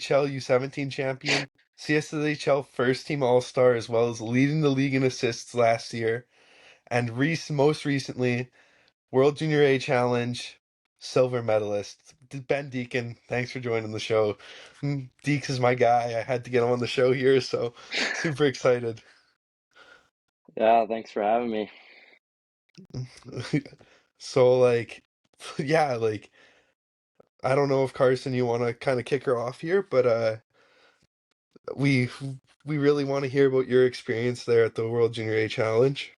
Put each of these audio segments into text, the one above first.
U17 champion, CSSHL first team All-Star, as well as leading the league in assists last year, and most recently, World Junior A Challenge silver medalist. Ben Deacon, thanks for joining the show. Deeks is my guy. I had to get him on the show here, so super excited. Yeah, thanks for having me. So yeah, I don't know if Carson, you want to kind of kick her off here, but we we really want to hear about your experience there at the World Junior A Challenge.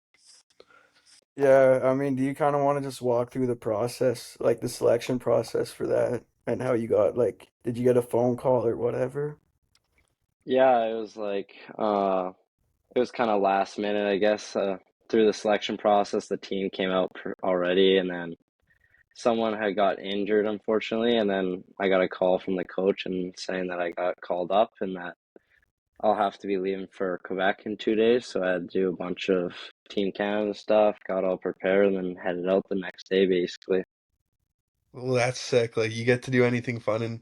Yeah, I mean, do you kind of want to just walk through the process, like the selection process for that, and how you got, like, did you get a phone call or whatever? Yeah, it was kind of last minute, I guess. Through the selection process, the team came out already, and then someone had got injured, unfortunately, and then I got a call from the coach and saying that I got called up and that I'll have to be leaving for Quebec in 2 days. So I had to do a bunch of Team Canada stuff, got all prepared, and then headed out the next day, basically. Well, that's sick. Like you get to do anything fun and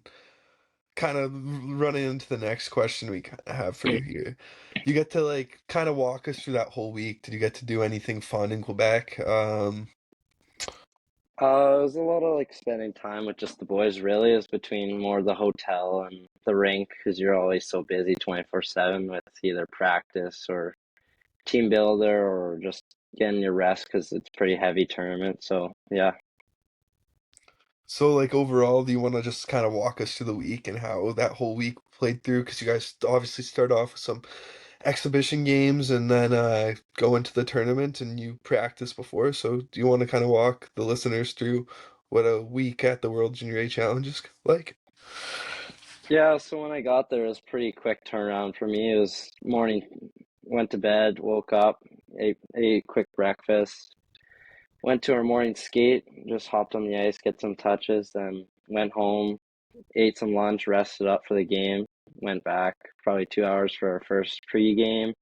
kind of running into the next question we kind of have for you here. You get to like kind of walk us through that whole week. Did you get to do anything fun in Quebec? It was a lot of like spending time with just the boys, really. It was between more the hotel and the rink because you're always so busy 24/7 with either practice or team builder or just getting your rest because it's a pretty heavy tournament. So, yeah. So like overall, do you want to just kind of walk us through the week and how that whole week played through? Because you guys obviously start off with some exhibition games and then go into the tournament and you practice before. So do you want to kind of walk the listeners through what a week at the World Junior A Challenge is like? Yeah, so when I got there, it was pretty quick turnaround for me. It was morning, went to bed, woke up, ate quick breakfast, went to our morning skate, just hopped on the ice, get some touches, then went home, ate some lunch, rested up for the game, went back probably 2 hours for our first pre-game.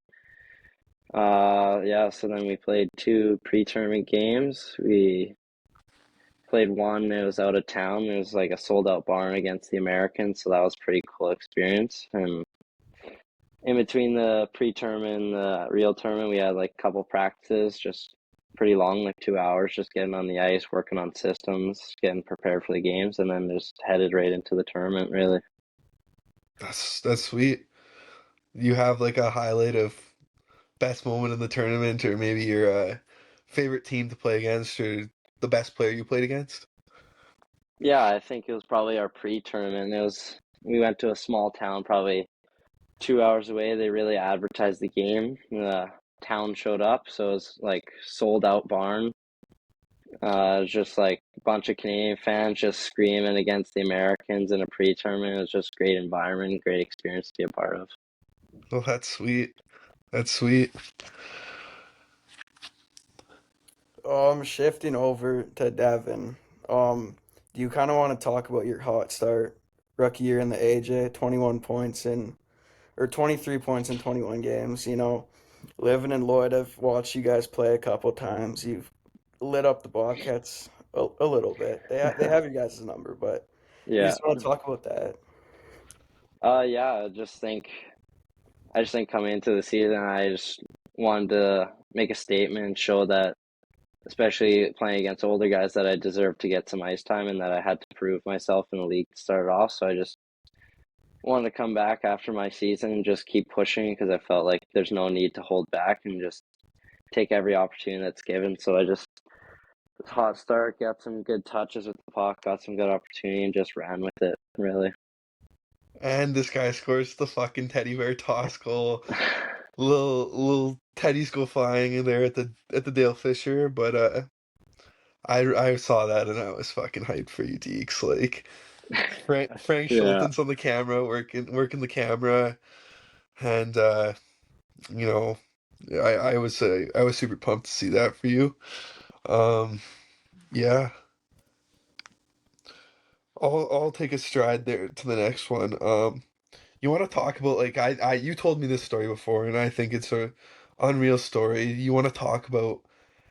Yeah, so then we played two pre-tournament games. We played one, it was out of town. It was like a sold out barn against the Americans, so that was a pretty cool experience. And in between the pre-tournament and the real tournament, we had like a couple practices, just pretty long, like 2 hours, just getting on the ice, working on systems, getting prepared for the games, and then just headed right into the tournament, really. That's sweet. You have like a highlight of best moment in the tournament, or maybe your favorite team to play against, or the best player you played against? Yeah, I think it was probably our pre-tournament. We went to a small town, probably 2 hours away. They really advertised the game. The town showed up, so it was like sold out barn. It was just like a bunch of Canadian fans just screaming against the Americans in a pre-tournament. It was just great environment, great experience to be a part of. Oh, that's sweet. That's sweet. Shifting over to Devon. Do you kind of want to talk about your hot start, rookie year in the AJ, 21 points in, or 23 points in 21 games? Living in Lloyd, I've watched you guys play a couple times. You've lit up the Bobcats a little bit. They have you guys' number, but you Yeah. just want to talk about that. Yeah, I just think coming into the season, I just wanted to make a statement and show that, especially playing against older guys, that I deserved to get some ice time and that I had to prove myself in the league to start off. So I just wanted to come back after my season and just keep pushing because I felt like there's no need to hold back and just take every opportunity that's given. So I just hot start, got some good touches with the puck, got some good opportunity, and just ran with it, really. And this guy scores the fucking teddy bear toss goal. Little teddies go flying in there at the Dale Fisher, but I saw that and I was fucking hyped for you, Deeks. Like Frank Yeah. Schulten's on the camera, working the camera, and you know, I was super pumped to see that for you. Um, yeah, I'll take a stride there to the next one. You want to talk about like you told me this story before, and I think it's a unreal story. You want to talk about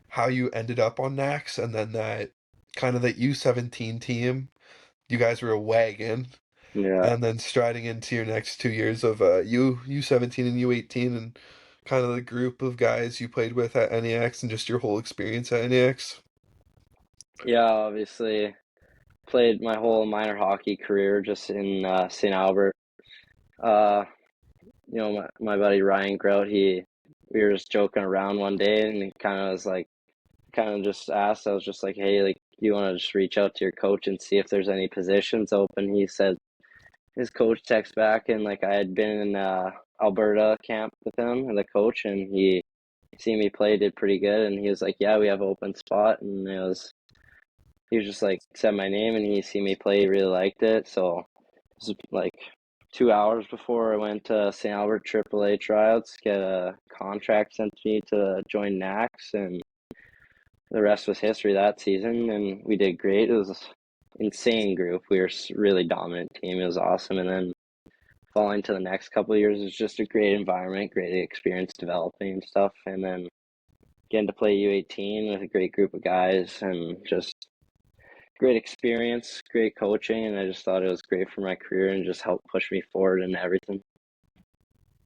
how you ended up on Nax, and then that kind of that U17 team. You guys were a wagon, Yeah. and then striding into your next 2 years of U17 and U18 and kind of the group of guys you played with at NAX and just your whole experience at NAX. Yeah, obviously played my whole minor hockey career just in St. Albert. Uh, my buddy Ryan Grout, we were just joking around one day, and he kind of just asked. I was just like, hey, like, you want to just reach out to your coach and see if there's any positions open? He said his coach texted back, and like I had been in Alberta camp with him and the coach, and he seen me play, did pretty good, and he was like, yeah, we have an open spot, and he was just like said my name, and he seen me play, he really liked it, so it was like 2 hours before I went to St. Albert AAA tryouts, get a contract sent to me to join NAX, and the rest was history that season. And we did great. It was an insane group. We were a really dominant team. It was awesome. And then falling to the next couple of years was just a great environment, great experience developing and stuff. And then getting to play U18 with a great group of guys and just great experience, great coaching. And I just thought it was great for my career and just helped push me forward and everything.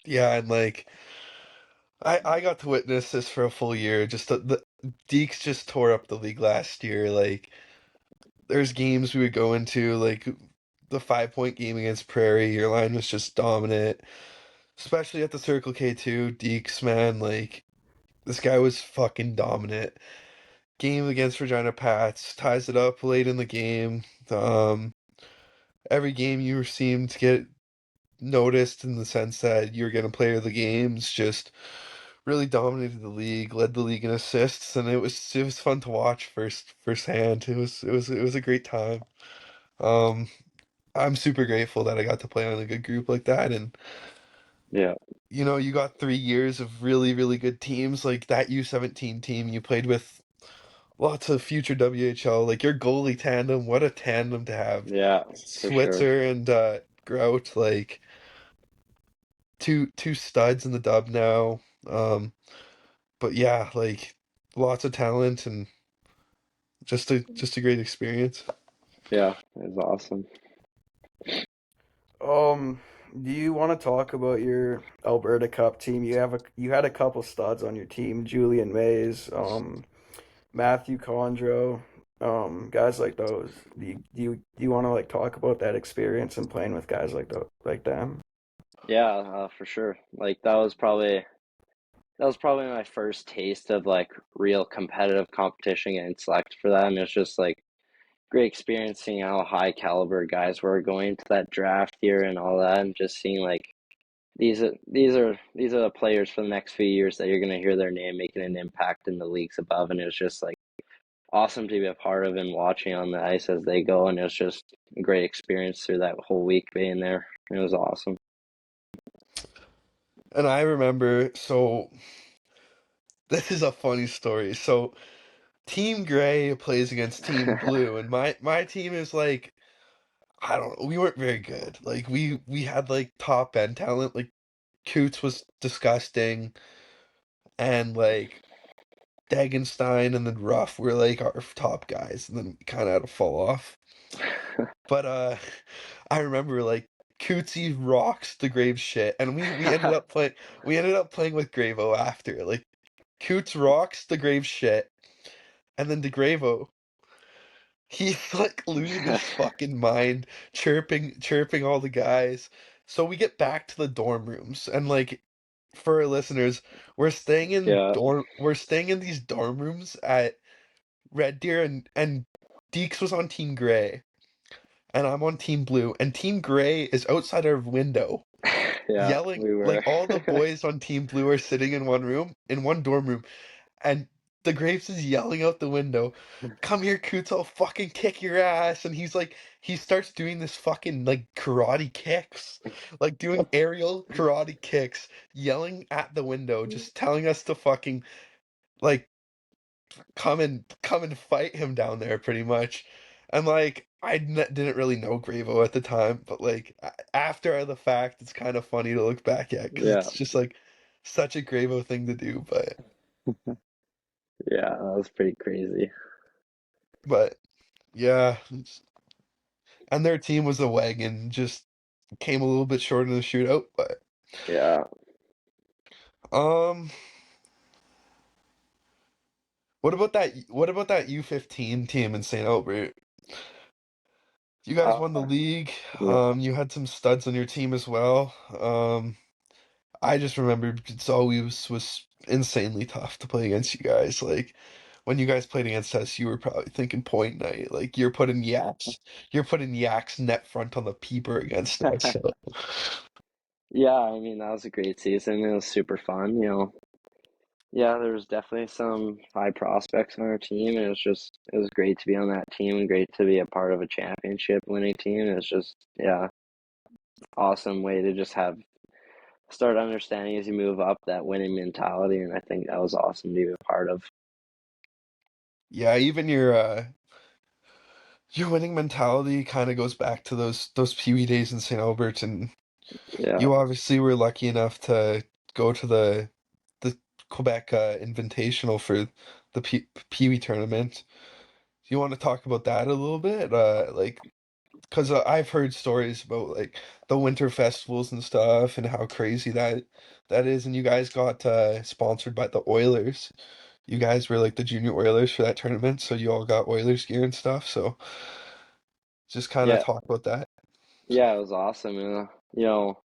Yeah, and like I got to witness this for a full year. Just the Deeks just tore up the league last year. Like there's games we would go into, like the 5 point game against Prairie. Your line was just dominant, especially at the Circle K2. Deeks, man, like this guy was fucking dominant. Game against Regina Pats ties it up late in the game. Every game you seemed to get noticed in the sense that you were going to play the games. Just really dominated the league, led the league in assists, and it was fun to watch firsthand. It was a great time. Um, I'm super grateful that I got to play on a good group like that, and Yeah. you got 3 years of really really good teams like that U17 team you played with. Lots of future WHL, like your goalie tandem. What a tandem to have, Yeah, for sure. Switzer and Grout, like two studs in the dub now. But yeah, like lots of talent and just a great experience. Yeah, it was awesome. Um, do you want to talk about your Alberta Cup team? You had a couple studs on your team, Julian Mays, Matthew Condro, guys like those. Do you want to like talk about that experience and playing with guys like them? Yeah, for sure. Like that was probably my first taste of like real competitive competition getting selected for that, and it's just like great experience seeing how high caliber guys were going to that draft year and all that, and just seeing like these are the players for the next few years that you're gonna hear their name making an impact in the leagues above, and it was just like awesome to be a part of and watching on the ice as they go, and it was just a great experience through that whole week being there. It was awesome. And I remember, so this is a funny story. So Team Gray plays against Team Blue, and my team is like, I don't know, we weren't very good. Like we had like top end talent. Like Coots was disgusting, and like Dagenstein and then Ruff were like our top guys, and then we kind of had to fall off. But I remember like Cootsy rocks the Graves shit, and we ended up playing with Gravo after. Like Coots rocks the Graves shit, and then DeGravo, he's like losing his fucking mind, chirping all the guys. So we get back to the dorm rooms, and like for our listeners, Yeah. we're staying in these dorm rooms at Red Deer, and Deeks was on Team Gray, and I'm on Team Blue, and Team Gray is outside our window Yeah, yelling. we Like were. all the boys on Team Blue are sitting in one room, in one dorm room, and the Graves is yelling out the window, "Come here, Coots, I'll fucking kick your ass!" And he starts doing this fucking like karate kicks, like doing aerial karate kicks, yelling at the window, just telling us to fucking like come and fight him down there pretty much. And like didn't really know Gravo at the time, but like after the fact, it's kind of funny to look back at because Yeah, it's just like such a Gravo thing to do. yeah, that was pretty crazy. But yeah, And their team was a wagon, just came a little bit short in the shootout, but Yeah. um what about that U15 team in St. Albert? You guys Uh, won the league. yeah. You had some studs on your team as well. I just remember it's always was insanely tough to play against you guys. Like when you guys played against us, you were probably thinking point night. Like you're putting Yak's net front on the peeper against us. So Yeah, I mean, that was a great season. It was super fun, you know. Yeah, there was definitely some high prospects on our team, and it was great to be on that team and great to be a part of a championship winning team. It was just, yeah, awesome way to just have start understanding as you move up that winning mentality, and I think that was awesome to be a part of. yeah, even your winning mentality kind of goes back to those Pee Wee days in St. Albert, and Yeah, you obviously were lucky enough to go to the Quebec Invitational for the Pee Wee tournament. Do you want to talk about that a little bit? Like, because I've heard stories about like the winter festivals and stuff, and how crazy that is. And you guys got sponsored by the Oilers. You guys were like the junior Oilers for that tournament, so you all got Oilers gear and stuff. So just kind of yeah, talk about that. yeah. It was awesome. You know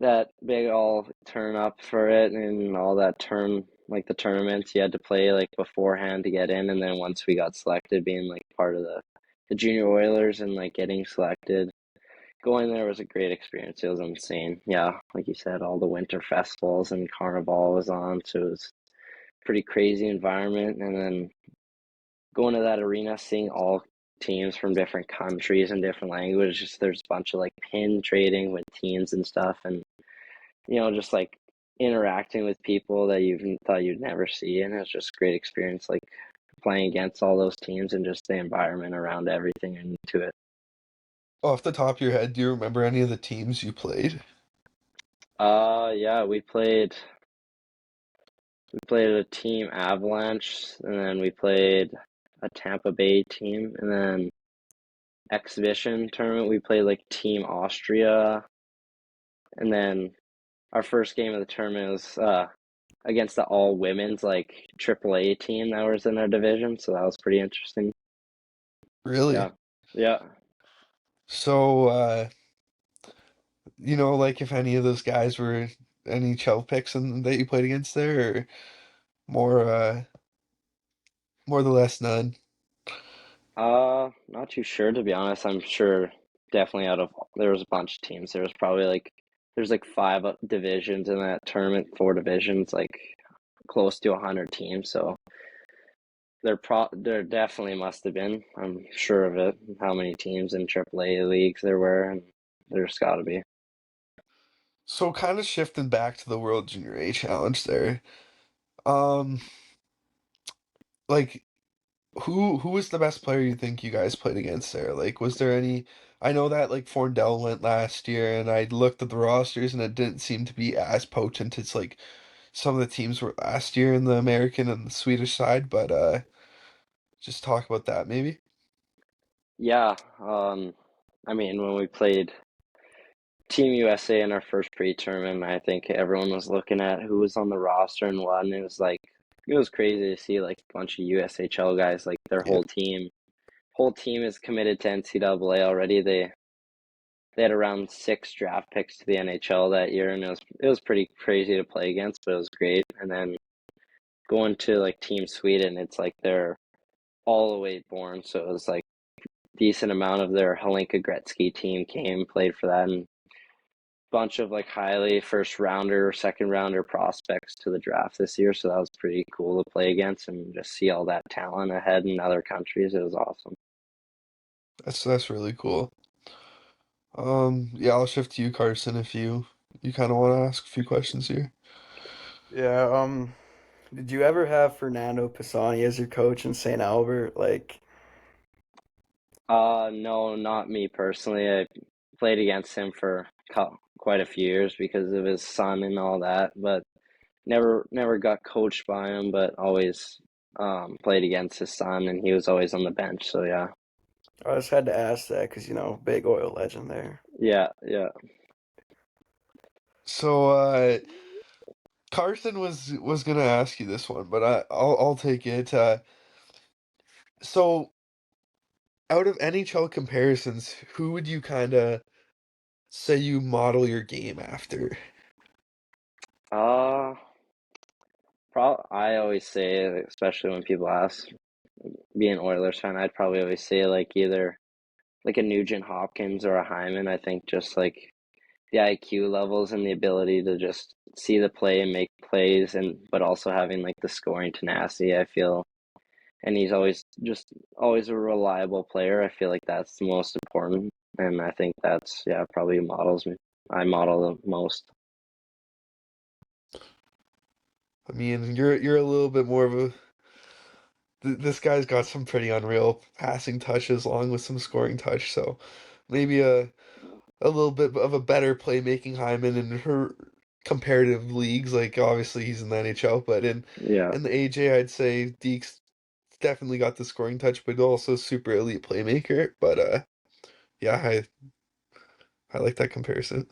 that big all turn up for it and all that turn like the tournaments you had to play like beforehand to get in, and then once we got selected, being like part of the junior Oilers and like getting selected. Going there was a great experience. It was insane. Yeah, like you said, all the winter festivals and carnival was on, so it was pretty crazy environment. And then going to that arena, seeing all teams from different countries and different languages. There's a bunch of like pin trading with teams and stuff, and you know, just like interacting with people that you thought you'd never see, and it's just a great experience. Like playing against all those teams and just the environment around everything into it. Off the top of your head, do you remember any of the teams you played? Yeah, we played a team Avalanche, and then we played a Tampa Bay team, and then exhibition tournament we played like Team Austria, and then our first game of the tournament was against the all women's like AAA team that was in our division, so that was pretty interesting. Yeah, Really? yeah. So, like if any of those guys were any Chell picks that you played against there, or more, more or less none? Not too sure to be honest. I'm sure definitely out of there was a bunch of teams. There's like five divisions in that tournament, four divisions, like close to 100 teams. So there definitely must have been. I'm sure of it. How many teams in AAA leagues there were, and there's got to be. So kind of shifting back to the World Junior A Challenge there. Um, like who was the best player you think you guys played against there? Like, was there any? I know that like Forndell went last year, and I looked at the rosters, and it didn't seem to be as potent as like some of the teams were last year in the American and the Swedish side. But just talk about that maybe. Yeah. I mean, when we played Team USA in our first pre-tournament, I think everyone was looking at who was on the roster and what, and it was crazy to see like a bunch of USHL guys, like their Yeah. whole team is committed to NCAA already. They had around six draft picks to the NHL that year, and it was pretty crazy to play against, but it was great. And then going to like Team Sweden, it's like they're all the way born, so it was like decent amount of their Helenka Gretzky team came played for that, and bunch of like highly first rounder, second rounder prospects to the draft this year. So that was pretty cool to play against and just see all that talent ahead in other countries. It was awesome. That's really cool. Yeah, I'll shift to you, Carson, if you kind of want to ask a few questions here. Yeah, did you ever have Fernando Pisani as your coach in St. Albert? Like, No, not me personally. I played against him for quite a few years because of his son and all that, but never got coached by him, but always played against his son, and he was always on the bench. So yeah. I just had to ask that because, big oil legend there. Yeah, yeah. So Carson was gonna ask you this one, but I'll take it. So out of NHL comparisons, who would you kind of say you model your game after? Uh, I always say, especially when people ask, being an Oilers fan, I'd probably always say like either like a Nugent Hopkins or a Hyman. I think just like the IQ levels and the ability to just see the play and make plays, and but also having like the scoring tenacity, I feel. And he's always a reliable player. I feel like that's the most important, and I think that's yeah probably models me. I model the most. I mean, you're a little bit more of a this guy's got some pretty unreal passing touches along with some scoring touch, so maybe a little bit of a better playmaking Hyman in her comparative leagues. Like obviously he's in the NHL, but Yeah, in the AJ, I'd say Deke's definitely got the scoring touch, but also super elite playmaker. But yeah, I like that comparison.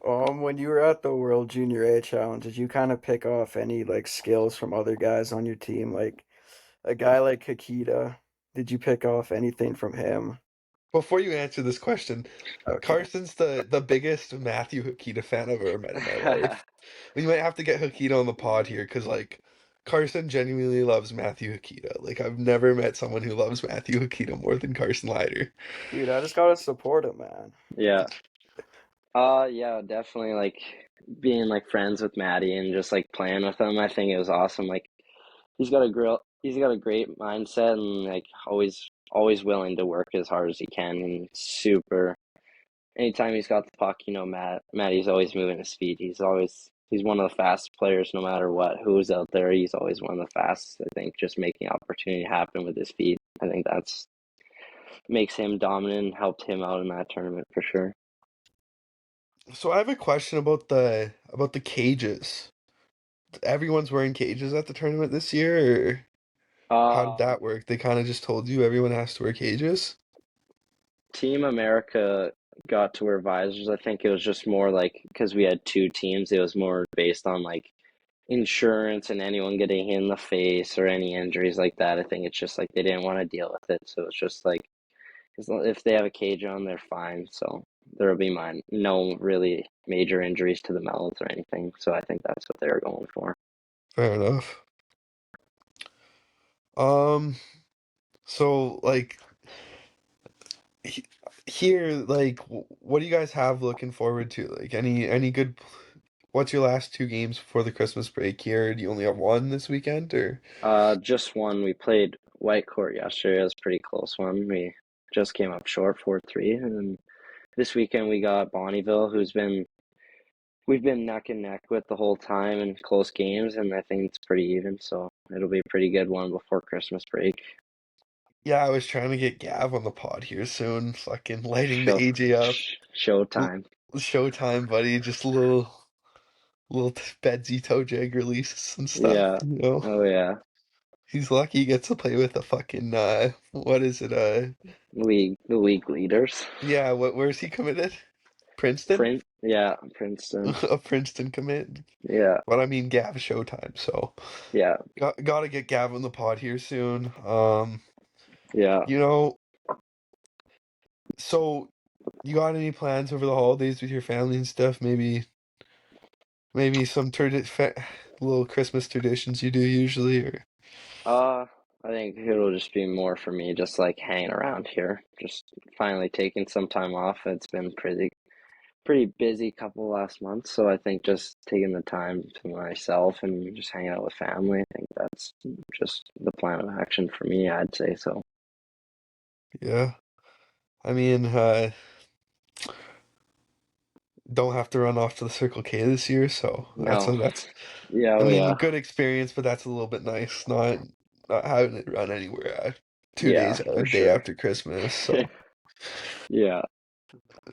When you were at the World Junior A Challenge, did you kind of pick off any like skills from other guys on your team? Like a guy like Kakita, did you pick off anything from him? Before you answer this question, Okay. Carson's the biggest Matthew Hakita fan I've ever met in my life. We might have to get Hakita on the pod here because like Carson genuinely loves Matthew Hakita. Like I've never met someone who loves Matthew Hakita more than Carson Leiter. Dude, I just gotta support him, man. yeah. Yeah, definitely like being like friends with Maddie and just like playing with him. I think it was awesome. Like he's got a great mindset and like always willing to work as hard as he can and super. Anytime he's got the puck, Maddie's always moving his feet. He's one of the fastest players no matter what who's out there. He's always one of the fastest. I think just making opportunity happen with his feet. I think that's makes him dominant and helped him out in that tournament for sure. So I have a question about the cages. Everyone's wearing cages at the tournament this year, or how did Uh that work? They kind of just told you everyone has to wear cages? Team America got to wear visors. I think it was just more like because we had two teams, it was more based on like insurance and anyone getting hit in the face or any injuries like that. I think it's just like they didn't want to deal with it. So it's just like if they have a cage on, they're fine. So there will be no really major injuries to the mouth or anything. So I think that's what they were going for. Fair enough. Um, so like he- here, like, what do you guys have looking forward to? Like, any good? What's your last two games before the Christmas break here? Do you only have one this weekend, or? Just one. We played White Court yesterday. It was a pretty close one. We just came up short 4-3, and then this weekend we got Bonneville, we've been neck and neck with the whole time in close games, and I think it's pretty even. So it'll be a pretty good one before Christmas break. Yeah, I was trying to get Gav on the pod here soon. Fucking lighting the Show AJ up. L- Showtime. Showtime, buddy. Just a little Bedsy toe jag releases and stuff. Yeah. You know, Oh yeah. he's lucky he gets to play with a fucking what is it? The league leaders. Yeah. Where's he committed? Princeton. Yeah, Princeton. A Princeton commit. Yeah. But I mean, Gav Showtime. So Yeah. gotta get Gav on the pod here soon. Yeah. You know, so you got any plans over the holidays with your family and stuff? Maybe some little Christmas traditions you do usually, or Uh, I think it'll just be more for me, just like hanging around here, just finally taking some time off. It's been pretty busy couple last months, so I think just taking the time to myself and just hanging out with family. I think that's just the plan of action for me. I'd say so. yeah. I mean, don't have to run off to the Circle K this year, so No, that's. yeah, I oh mean, yeah, good experience, but that's a little bit nice. Not having it run anywhere. 2 days, yeah, a for day sure. after Christmas. So Yeah,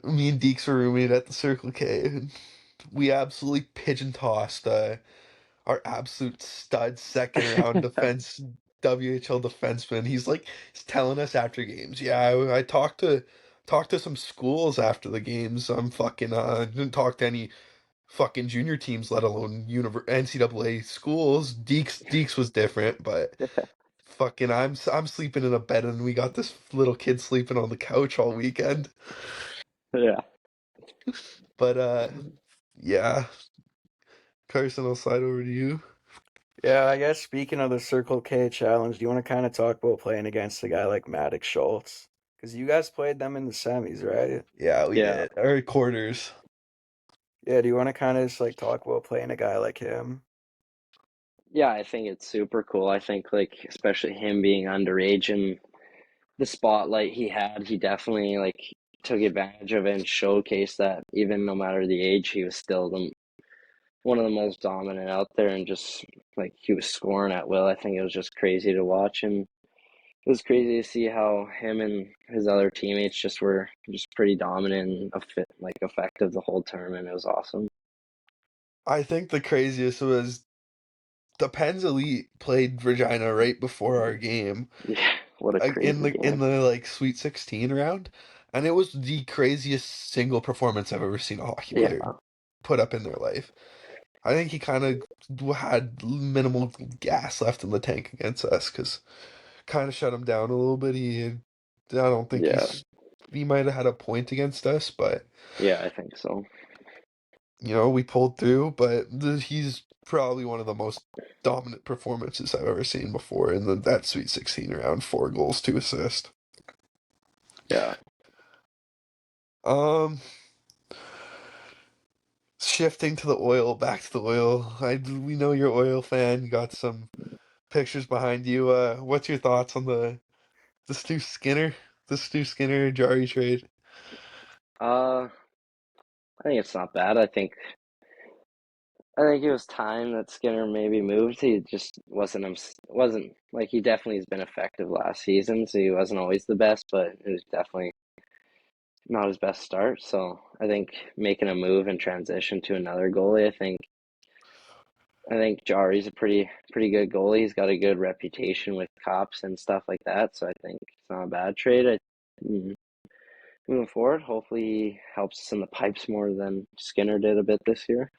me and Deeks were roommated at the Circle K, and we absolutely pigeon tossed our absolute stud second round defense WHL defenseman. He's telling us after games. Yeah, I talked to some schools after the games. I'm fucking didn't talk to any fucking junior teams, let alone NCAA schools. Deeks was different, but fucking I'm sleeping in a bed and we got this little kid sleeping on the couch all weekend. Yeah. But yeah, Carson, I'll slide over to you. Yeah, I guess speaking of the Circle K challenge, do you want to kind of talk about playing against a guy like Maddox Schultz? Because you guys played them in the semis, right? Yeah, we Yeah. did. Or quarters. Yeah, do you want to kind of just like talk about playing a guy like him? Yeah, I think it's super cool. I think like especially him being underage and the spotlight he had, he definitely like took advantage of it and showcased that even no matter the age, he was still one of the most dominant out there and just like he was scoring at will. I think it was just crazy to watch and it was crazy to see how him and his other teammates just were just pretty dominant and effective the whole tournament. It was awesome. I think the craziest was the Pens Elite played Regina right before our game, Yeah, what a in crazy the game. like Sweet 16 round, and it was the craziest single performance I've ever seen a hockey player Yeah, put up in their life. I think he kind of had minimal gas left in the tank against us because kind of shut him down a little bit. I don't think yeah, he might have had a point against us, but yeah, I think so. we pulled through. But he's probably one of the most dominant performances I've ever seen before in that Sweet 16 round. 4 goals, 2 assists. Yeah. Um, Shifting to the oil, back to the oil. We know you're oil fan. You got some pictures behind you. What's your thoughts on the Stu Skinner Jari trade? I think it's not bad. I think it was time that Skinner maybe moved. He just wasn't like he definitely has been effective last season, so he wasn't always the best, but it was definitely not his best start. So I think making a move and transition to another goalie, I think Jari's a pretty good goalie. He's got a good reputation with cops and stuff like that, so I think it's not a bad trade. Mm, Moving forward, hopefully he helps us in the pipes more than Skinner did a bit this year.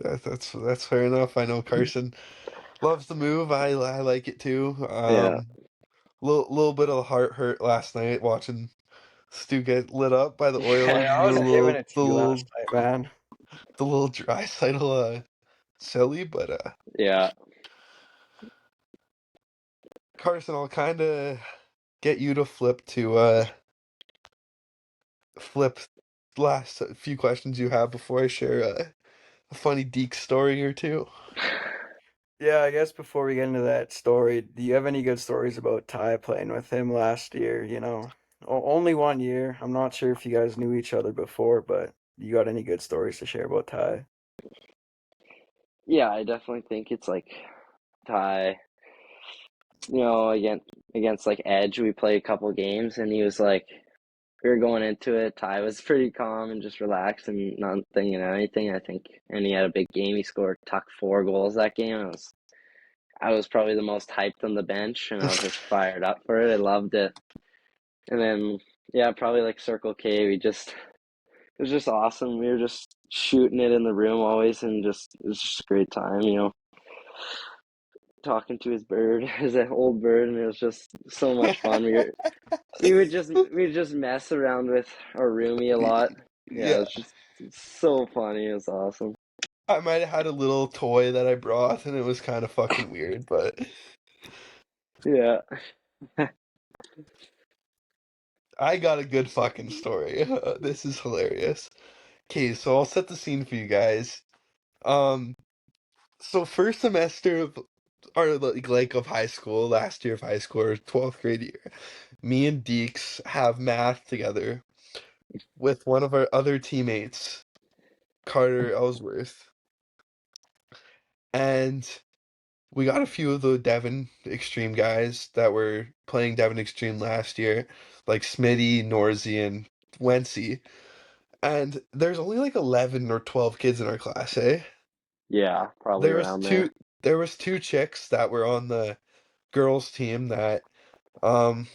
That's fair enough. I know Carson loves the move. I like it too. Yeah. Little bit of heart hurt last night watching Stu get lit up by the Hey, Oilers. I was giving it to you last night, man. The little dry sidle silly, but Yeah. Carson, I'll kind of get you to flip last few questions you have before I share a funny Deke story or two. Yeah, I guess before we get into that story, do you have any good stories about Ty playing with him last year? Only 1 year. I'm not sure if you guys knew each other before, but you got any good stories to share about Ty? Yeah, I definitely think it's like Ty, against like Edge, we played a couple games and he was like we were going into it, Ty was pretty calm and just relaxed and not thinking anything, I think. And he had a big game. He scored tuck 4 goals that game. I was probably the most hyped on the bench and I was just fired up for it. I loved it. And then yeah, probably like Circle K, it was just awesome. We were just shooting it in the room always and just it was just a great time, talking to his bird, his old bird, and it was just so much fun. We would just mess around with our roomie a lot. Yeah, it Yeah, was just so funny. It was awesome. I might have had a little toy that I brought, and it was kind of fucking weird, but Yeah. I got a good fucking story. This is hilarious. Okay, so I'll set the scene for you guys. Um, so first semester of or like of high school, last year of high school, or 12th grade year, me and Deeks have math together with one of our other teammates, Carter Ellsworth, and we got a few of the Devon Extreme guys that were playing Devon Extreme last year, like Smitty, Norsey, and Wency. And there's only like 11 or 12 kids in our class, eh? Yeah, probably There was around there. two there was two chicks that were on the girls team that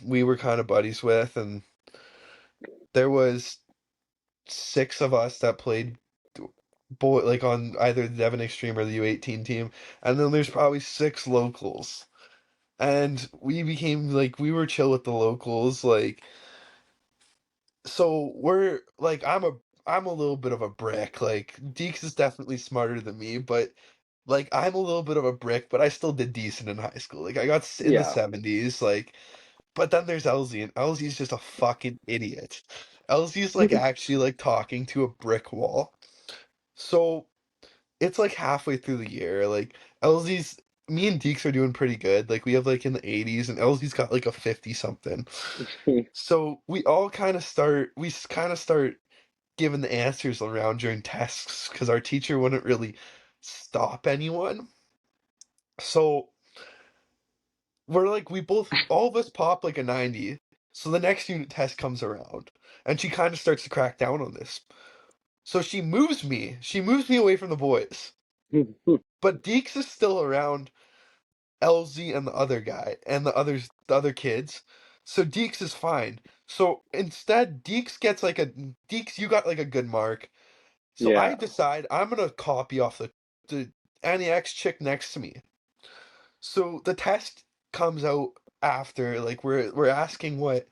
we were kind of buddies with, and there was 6 of us that played boy like on either the Devon Extreme or the U18 team, and then there's probably 6 locals. And we became like we were chill with the locals, like so we're like I'm a little bit of a brick. Like Deeks is definitely smarter than me, but like I'm a little bit of a brick, but I still did decent in high school. Like I got in the Yeah. 70s, like but then there's LZ, and LZ's just a fucking idiot. LZ's like actually like talking to a brick wall. So it's like halfway through the year, like LZ's me and Deeks are doing pretty good. Like we have like in the 80s and LZ's got like a 50 something. So we kind of start giving the answers around during tests because our teacher wouldn't really stop anyone. So we're like we both all of us pop like a 90. So the next unit test comes around and she kind of starts to crack down on this. So she moves me. She moves me away from the boys. But Deeks is still around LZ and the other guy and the other kids. So Deeks is fine. So instead Deeks, you got like a good mark. So I Yeah. decide I'm gonna copy off the NEX chick next to me. So the test comes out after, like we're asking what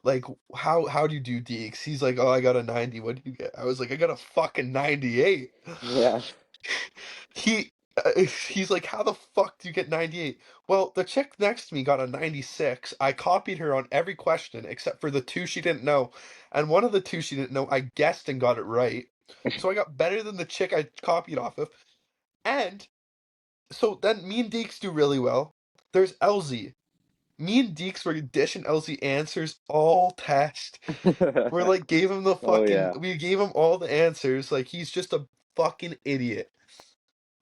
like how do you do Deeks? He's like, oh, I got a 90. What do you get? I was like, I got a fucking 98. Yeah. He he's like, how the fuck do you get 98? Well, the chick next to me got a 96. I copied her on every question except for the 2 she didn't know. And one of the 2 she didn't know, I guessed and got it right. So I got better than the chick I copied off of. And so then me and Deeks do really well. There's LZ. Me and Deeks were dishing LZ answers all test. We're like Oh yeah. we gave him all the answers. Like he's just a fucking idiot.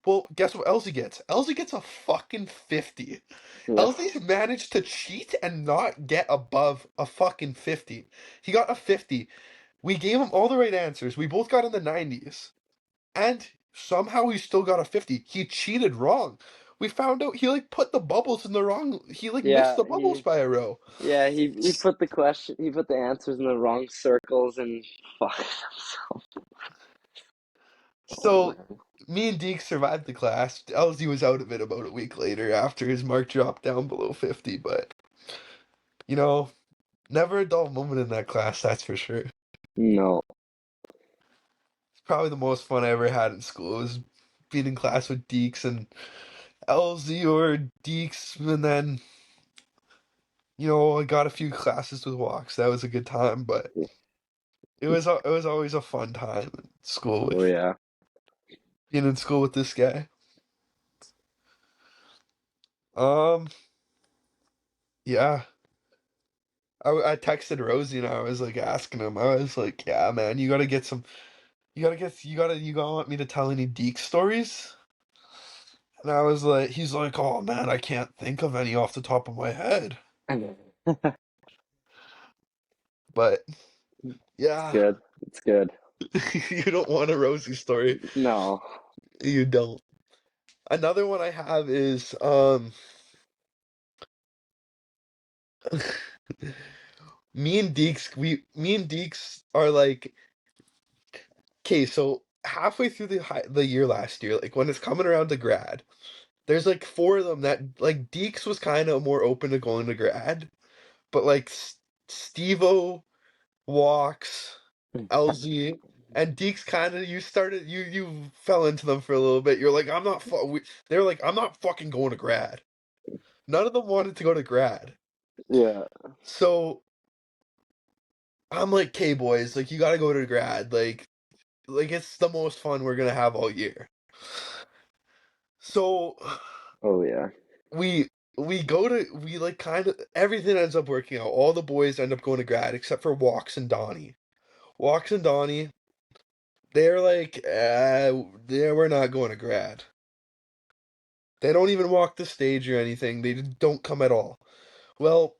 Well, guess what Elsie gets? Elsie gets a fucking 50. Yeah. Elsie's managed to cheat and not get above a fucking 50. He got a 50. We gave him all the right answers. We both got in the 90s. And somehow he still got a 50. He cheated wrong. We found out he like put the bubbles in the wrong he like missed Yeah, the bubbles by a row. he put he put the answers in the wrong circles and fucked himself. Oh So man. me and Deke survived the class. Elsie was out of it about a week later after his mark dropped down below 50, but you know, never a dull moment in that class, that's for sure. No. It's probably the most fun I ever had in school was being in class with Deeks and LZ or Deeks, and then I got a few classes with Walks. That was a good time, but it was always a fun time in school Oh with yeah. being in school with this guy. Um, yeah. I texted Rosie and I was like asking him. I was like, "Yeah, man, you gotta get some. You gotta want me to tell any Deke stories?" And I was like, he's like, "Oh man, I can't think of any off the top of my head." But It's yeah, good. It's good. you don't want a Rosie story. No. You don't. Another one I have is me and Deeks are like, okay, so halfway through the year last year, like when it's coming around to grad, there's like 4 of them that like Deeks was kind of more open to going to grad, but like Stevo, Walks, LZ, and Deeks kind of you fell into them for a little bit. You're like, I'm not they're like, I'm not fucking going to grad. None of them wanted to go to grad. Yeah. So I'm like, "Okay, boys, like you got to go to grad. Like it's the most fun we're gonna have all year." So Oh yeah. we we like kind of everything ends up working out. All the boys end up going to grad except for Walks and Donnie. Walks and Donnie, they're like, yeah, we're not going to grad. They don't even walk the stage or anything. They just don't come at all. Well,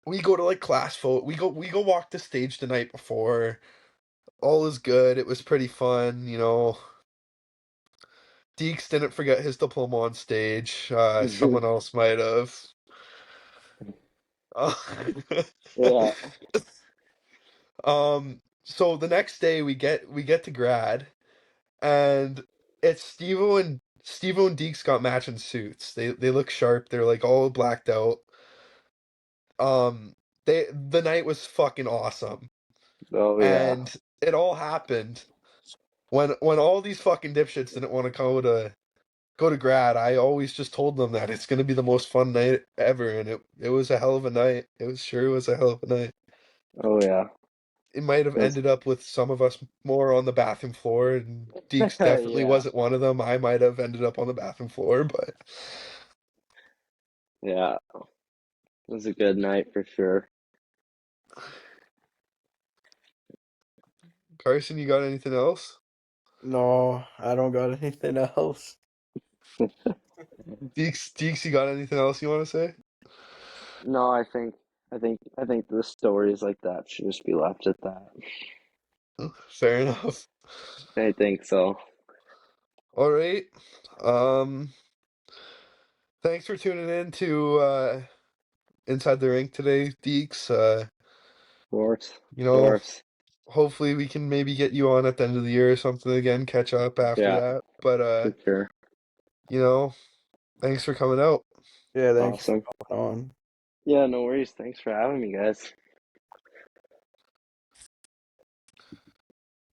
we go to like class photo. We go walk the stage the night before. All is good. It was pretty fun. Deeks didn't forget his diploma on stage. Someone else might have. Uh, Yeah. So the next day we get to grad, and it's Stevo and Deeks got matching suits. They look sharp. They're like all blacked out. Um, the night was fucking awesome, Oh yeah. and it all happened when all these fucking dipshits didn't want to go to grad. I always just told them that it's gonna be the most fun night ever, and it was a hell of a night. It was a hell of a night. Oh yeah. It might have It was, ended up with some of us more on the bathroom floor, and Deeks definitely yeah. wasn't one of them. I might have ended up on the bathroom floor, but Yeah. It was a good night for sure. Carson, you got anything else? No, I don't got anything else. Deeks, you got anything else you want to say? No, I think the stories like that should just be left at that. Fair enough. I think so. All right. Um, Thanks for tuning in to Inside the Rink today, Deeks. Of course. You Of know, course. hopefully we can maybe get you on at the end of the year or something again, catch up after Yeah, that. But for sure. you know, thanks for coming out. Yeah, thank you for Awesome. coming on. Yeah, no worries. Thanks for having me, guys.